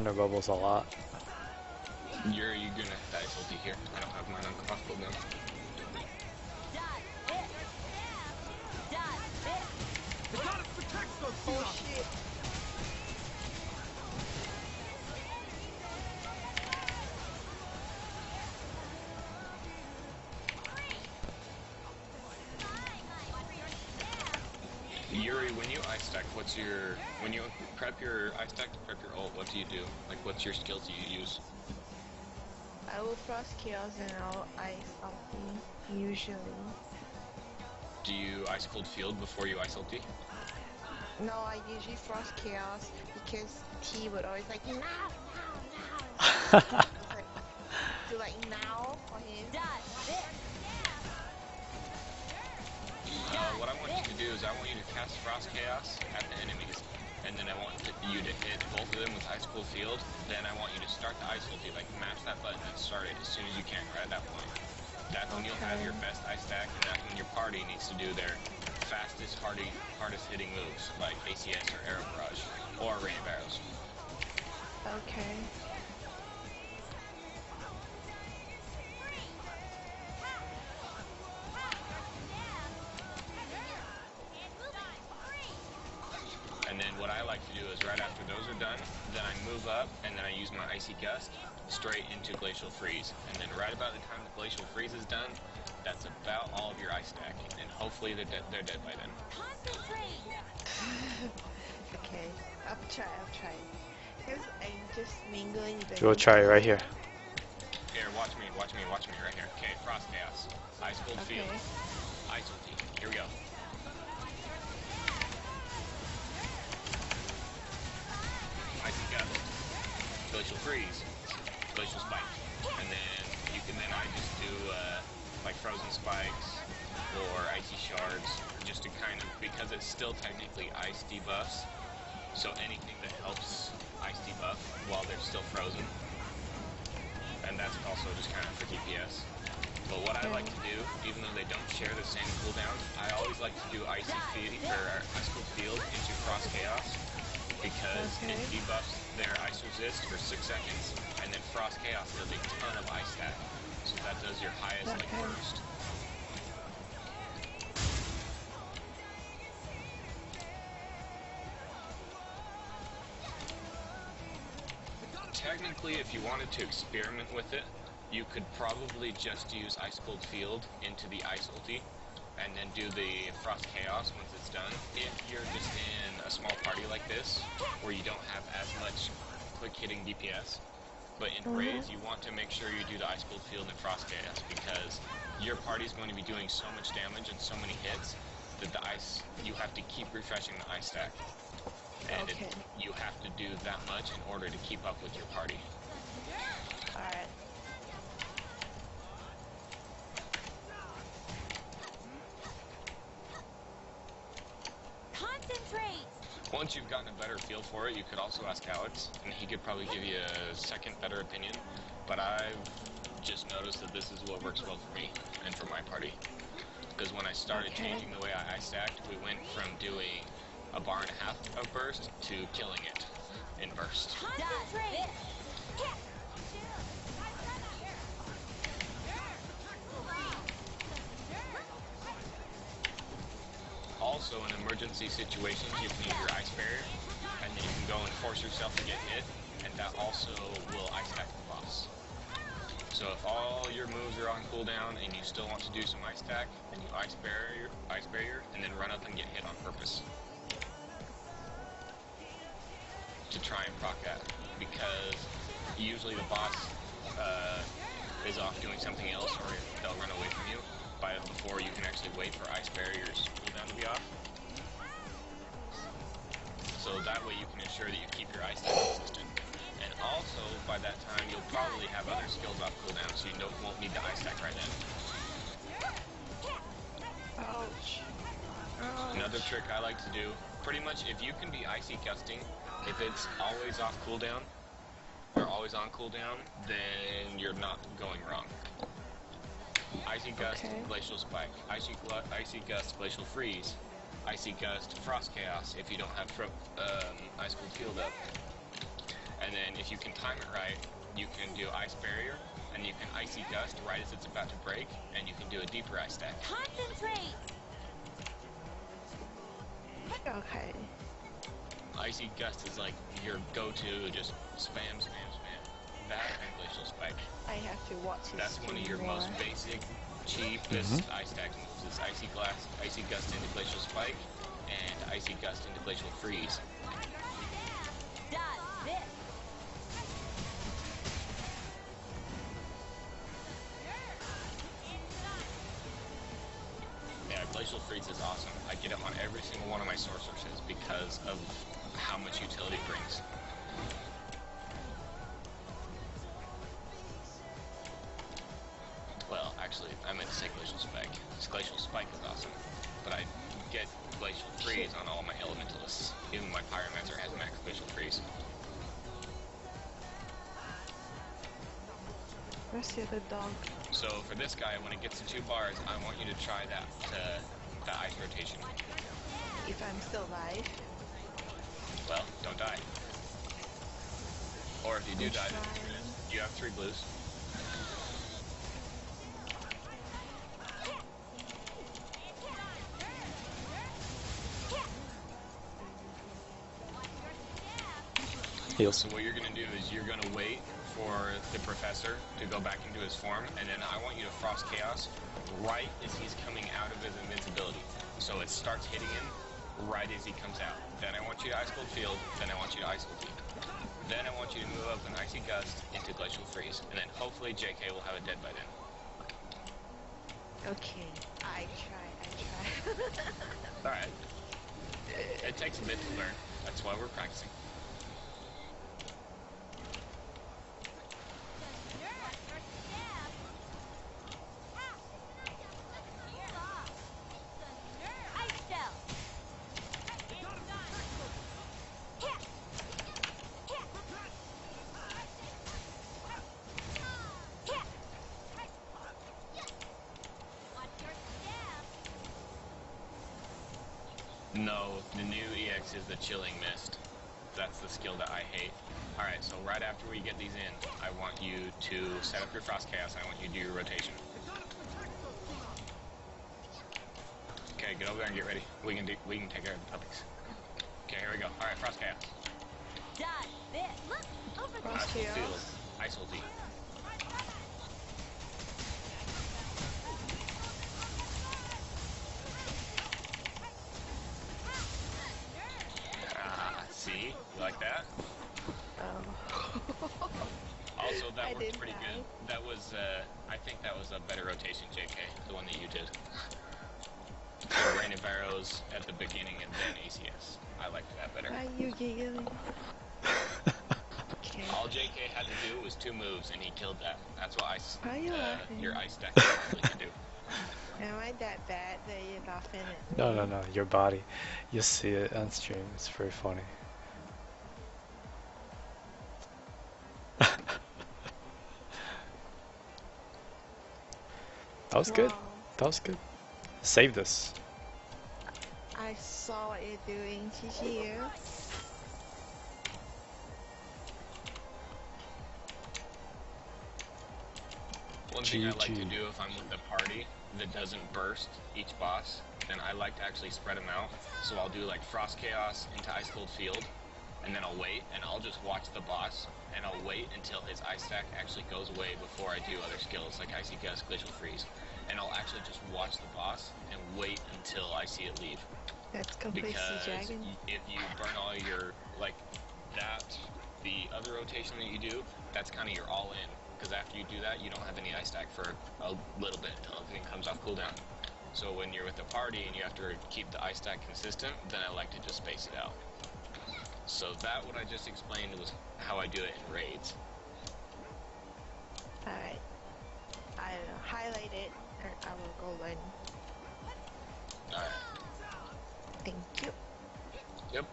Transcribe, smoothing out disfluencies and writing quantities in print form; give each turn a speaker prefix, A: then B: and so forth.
A: Thunder Bubbles a lot.
B: You're gonna have to ice ulti here. I don't have mine on off cooldown.
C: Oh shit.
B: Yuri, when you ice stack, when you prep your ice stack to prep your ult, what do you do? Like, what's your skills you use?
C: I will frost chaos and I'll ice something, usually.
B: Do you ice cold field before you ice ulti?
C: No, I usually frost chaos because T would always like, now. Do like now for him.
B: What I want you to do is I want you to cast Frost Chaos at the enemies, and then I want you to hit both of them with Ice Cold Field. Then I want you to start the Ice Ulti, like match that button and start it as soon as you can right at that point. That's when you'll have your best ice stack, and that's when your party needs to do their fastest, hardest hitting moves, like ACS or Arrow Barrage, or Rain of Arrows.
C: Okay.
B: And then what I like to do is right after those are done, then I move up and then I use my Icy Gust straight into Glacial Freeze. And then right about the time the Glacial Freeze is done, that's about all of your ice stack. And hopefully they're dead by then.
C: Okay, I'll try. Because I'm just mingling the...
A: Go try it right here.
B: Here, watch me right here. Okay, Frost Chaos. Ice Cold Field. Ice Ulti. Here we go. Icy Gust, Glacial Freeze, Glacial Spike, and then I just do like Frozen Spikes or Icy Shards, just to kind of, because it's still technically ice debuffs, so anything that helps ice debuff while they're still frozen, and that's also just kind of for DPS. But what I like to do, even though they don't share the same cooldown, I always like to do Ice Cold Field into Frost Chaos, because it debuffs their ice resist for 6 seconds, and then Frost Chaos does a ton of ice stack, so that does your highest like burst. Technically, if you wanted to experiment with it, you could probably just use Ice Cold Field into the Ice Ulti, and then do the Frost Chaos once it's done. If you're just in a small party like this, where you don't have as much quick hitting DPS, but in raids you want to make sure you do the Ice Cold Field and Frost Chaos, because your party's going to be doing so much damage and so many hits that you have to keep refreshing the ice stack. And you have to do that much in order to keep up with your party.
C: Alright.
B: Once you've gotten a better feel for it, you could also ask Alex, and he could probably give you a second better opinion. But I've just noticed that this is what works well for me and for my party. Because when I started changing the way I stacked, we went from doing a bar and a half of burst to killing it in burst. Also, in emergency situations, you can use your ice barrier, and then you can go and force yourself to get hit, and that also will ice stack the boss. So if all your moves are on cooldown and you still want to do some ice stack, then you ice barrier, and then run up and get hit on purpose to try and proc that, because usually the boss is off doing something else, or they'll run away from you before you can actually wait for ice barriers cooldown to be off. So that way you can ensure that you keep your ice stack consistent. And also, by that time, you'll probably have other skills off cooldown, so you won't need the ice stack right then.
C: Ouch.
B: Another trick I like to do, pretty much if you can be icy gusting, if it's always off cooldown, or always on cooldown, then you're not going wrong. Icy Gust, Glacial Spike, Icy Gust, Glacial Freeze, Icy Gust, Frost Chaos if you don't have Ice Cold Field up. And then if you can time it right, you can do Ice Barrier, and you can Icy Gust right as it's about to break, and you can do a deeper ice stack.
A: Concentrate!
C: Okay.
B: Icy Gust is like your go-to, just spam, spam, spam. That and Glacial Spike.
C: I have to watch it.
B: That's one of your most basic, cheapest ice stack moves. Is Icy Gust into Glacial Spike, and Icy Gust into Glacial Freeze.
A: Done this!
B: Yeah, Glacial Freeze is awesome. I get it on every single one of my sorceresses because of how much utility it brings. Well, actually, I meant to say Glacial Spike. Glacial Spike is awesome, but I get Glacial Freeze on all my Elementalists. Even my Pyromancer has max Glacial Freeze.
C: Where's the other dog?
B: So for this guy, when it gets to 2 bars, I want you to try that ice rotation.
C: If I'm still alive.
B: Well, don't die. Or if you do
C: I'm
B: die, then
C: trying.
B: you have 3 blues.
D: Heals.
B: So what you're going to do is you're going to wait for the Professor to go back into his form, and then I want you to Frost Chaos right as he's coming out of his invincibility. So it starts hitting him right as he comes out. Then I want you to Ice Cold Field, then I want you to Ice Cold Field. Then I want you to move up an Icy Gust into Glacial Freeze, and then hopefully JK will have it dead by then.
C: Okay. I try.
B: Alright. It takes a bit to learn. That's why we're practicing.
A: Ice Shell!
B: No, the new EX is the Chilling Mist. That's the skill that I hate. Alright, so right after we get these in, I want you to set up your Frost Chaos, and I want you to do your rotation. Okay, get over there and get ready. We can take care of the puppies. Okay, here we go. Alright, Frost Chaos.
A: Done this! Look! Over there!
C: Frost
B: Ice Cold
C: Chaos.
B: Field. Ice Cold Field. See? You like that?
C: Oh.
B: Also, that
C: I
B: worked
C: didn't
B: pretty
C: die.
B: good. That was, I think that was a better rotation, JK, the one that you did. So Rain of Arrows at the beginning and then ACS. I liked that better.
C: Why are you giggling? Okay.
B: All JK had to do was 2 moves, and he killed that. That's what
C: Why are you laughing?
B: your ice deck really can do.
C: Am I that bad that you're laughing at me?
D: No, your body. You see it on stream, it's very funny. That was good.
C: Wow.
D: That was good. Saved us.
C: I saw what you're doing, GGU.
B: One thing I like to
D: GG.
B: do if I'm with a party that doesn't burst each boss, then I like to actually spread them out. So I'll do like Frost Chaos into Ice Cold Field, and then I'll wait, and I'll just watch the boss, and I'll wait until his ice stack actually goes away before I do other skills like Icy Gust, Glacial Freeze. And I'll actually just watch the boss and wait until I see it leave.
C: That's completely
B: Because
C: dragon.
B: if you burn all your, like, that, the other rotation that you do, that's kind of your all-in. Because after you do that, you don't have any ice stack for a little bit until everything comes off cooldown. So when you're with a party and you have to keep the ice stack consistent, then I like to just space it out. So that, what I just explained, was how I do it in raids.
C: Alright. I'll highlight it, and I will go learn.
B: Alright.
C: Thank you.
B: Yep.